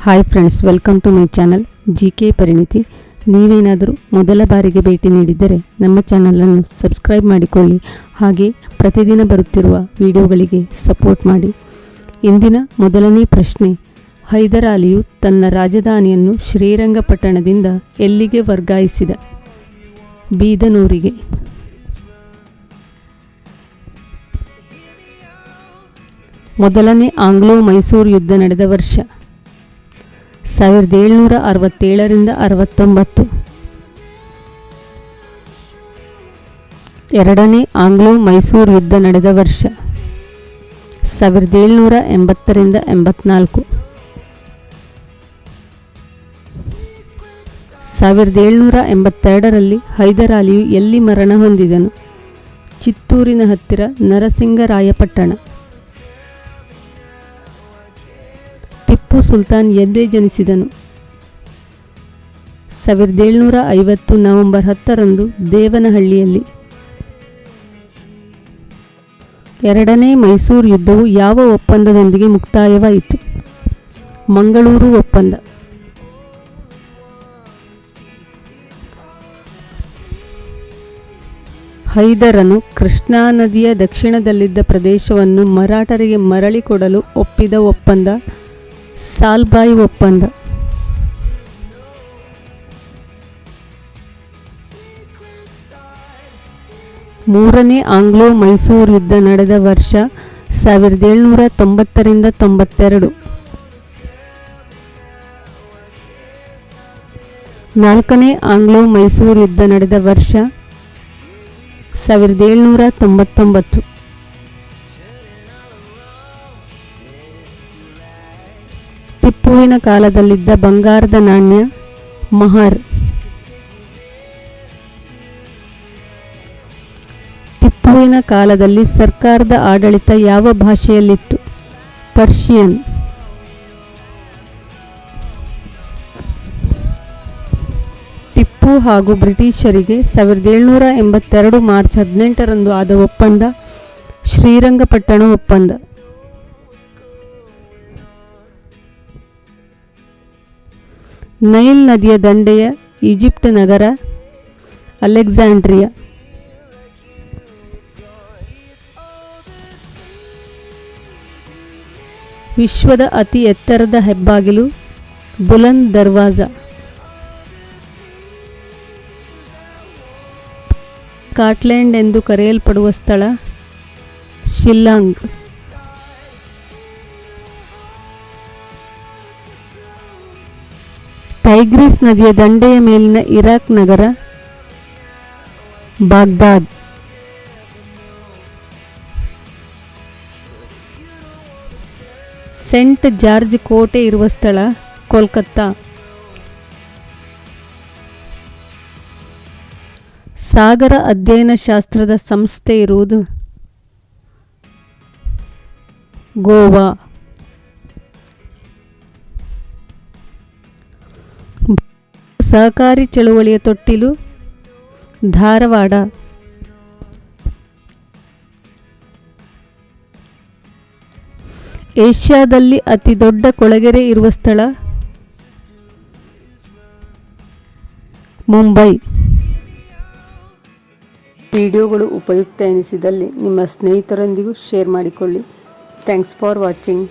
Hi friends, welcome to my channel GK Parinithi. ನೀವೇನಾದರೂ ಮೊದಲ ಬಾರಿಗೆ ಭೇಟಿ ನೀಡಿದ್ದರೆ ನಮ್ಮ ಚಾನಲನ್ನು ಸಬ್ಸ್ಕ್ರೈಬ್ ಮಾಡಿಕೊಳ್ಳಿ. ಹಾಗೆ ಪ್ರತಿದಿನ ಬರುತ್ತಿರುವ ವಿಡಿಯೋಗಳಿಗೆ ಸಪೋರ್ಟ್ ಮಾಡಿ. ಇಂದಿನ ಮೊದಲನೇ ಪ್ರಶ್ನೆ, ಹೈದರ್ ಅಲಿಯು ತನ್ನ ರಾಜಧಾನಿಯನ್ನು ಶ್ರೀರಂಗಪಟ್ಟಣದಿಂದ ಎಲ್ಲಿಗೆ ವರ್ಗಾಯಿಸಿದ? ಬೀದನೂರಿಗೆ. ಮೊದಲನೇ ಆಂಗ್ಲೋ ಮೈಸೂರು ಯುದ್ಧ ನಡೆದ ವರ್ಷ 1767 69. ಎರಡನೇ ಆಂಗ್ಲೋ ಮೈಸೂರು ಯುದ್ಧ ನಡೆದ ವರ್ಷ 1780 84. 1782 ಹೈದರ್ ಅಲಿಯು ಎಲ್ಲಿ ಮರಣ ಹೊಂದಿದನು? ಚಿತ್ತೂರಿನ ಹತ್ತಿರ ನರಸಿಂಗರಾಯಪಟ್ಟಣ. ಟಿಪ್ಪು ಸುಲ್ತಾನ್ ಎಲ್ಲಿ ಜನಿಸಿದನು? 1750 ನವೆಂಬರ್ 10 ದೇವನಹಳ್ಳಿಯಲ್ಲಿ. ಎರಡನೇ ಮೈಸೂರು ಯುದ್ಧವು ಯಾವ ಒಪ್ಪಂದದೊಂದಿಗೆ ಮುಕ್ತಾಯವಾಯಿತು? ಮಂಗಳೂರು ಒಪ್ಪಂದ. ಹೈದರನು ಕೃಷ್ಣಾ ನದಿಯ ದಕ್ಷಿಣದಲ್ಲಿದ್ದ ಪ್ರದೇಶವನ್ನು ಮರಾಠರಿಗೆ ಮರಳಿ ಕೊಡಲು ಒಪ್ಪಿದ ಒಪ್ಪಂದ ಸಾಲ್ಬಾಯಿ ಒಪ್ಪಂದ. ಮೂರನೇ ಆಂಗ್ಲೋ ಮೈಸೂರು ಯುದ್ಧ ನಡೆದ ವರ್ಷ 1790 92. ನಾಲ್ಕನೇ ಆಂಗ್ಲೋ ಮೈಸೂರು ಯುದ್ಧ ನಡೆದ ವರ್ಷ 1799. ಟಿಪ್ಪುವಿನ ಕಾಲದಲ್ಲಿದ್ದ ಬಂಗಾರದ ನಾಣ್ಯ ಮಹರ್. ಟಿಪ್ಪುವಿನ ಕಾಲದಲ್ಲಿ ಸರ್ಕಾರದ ಆಡಳಿತ ಯಾವ ಭಾಷೆಯಲ್ಲಿತ್ತು? ಪರ್ಷಿಯನ್. ಟಿಪ್ಪು ಹಾಗೂ ಬ್ರಿಟಿಷರಿಗೆ 1782 ಮಾರ್ಚ್ 18 ಆದ ಒಪ್ಪಂದ ಶ್ರೀರಂಗಪಟ್ಟಣ ಒಪ್ಪಂದ. ನೈಲ್ ನದಿಯ ದಂಡೆಯ ಈಜಿಪ್ಟ್ ನಗರ ಅಲೆಕ್ಸಾಂಡ್ರಿಯಾ. ವಿಶ್ವದ ಅತಿ ಎತ್ತರದ ಹೆಬ್ಬಾಗಿಲು ಬುಲಂದ್ ದರ್ವಾಜಾ. ಸ್ಕಾಟ್ಲೆಂಡ್ ಎಂದು ಕರೆಯಲ್ಪಡುವ ಸ್ಥಳ ಶಿಲ್ಲಾಂಗ್. ಟೈಗ್ರಿಸ್ ನದಿಯ ದಂಡೆಯ ಮೇಲಿನ ಇರಾಕ್ ನಗರ ಬಾಗ್ದಾದ್. ಸೆಂಟ್ ಜಾರ್ಜ್ ಕೋಟೆ ಇರುವ ಸ್ಥಳ ಕೋಲ್ಕತ್ತಾ. ಸಾಗರ ಅಧ್ಯಯನ ಶಾಸ್ತ್ರದ ಸಂಸ್ಥೆ ಇರುವುದು ಗೋವಾ. ಸಹಕಾರಿ ಚಳುವಳಿಯ ತೊಟ್ಟಿಲು ಧಾರವಾಡ. ಏಷ್ಯಾದಲ್ಲಿ ಅತಿ ದೊಡ್ಡ ಕೊಳಗೆರೆ ಇರುವ ಸ್ಥಳ ಮುಂಬೈ. ವಿಡಿಯೋಗಳು ಉಪಯುಕ್ತ ಎನಿಸಿದಲ್ಲಿ ನಿಮ್ಮ ಸ್ನೇಹಿತರೊಂದಿಗೂ ಶೇರ್ ಮಾಡಿಕೊಳ್ಳಿ. Thanks for watching.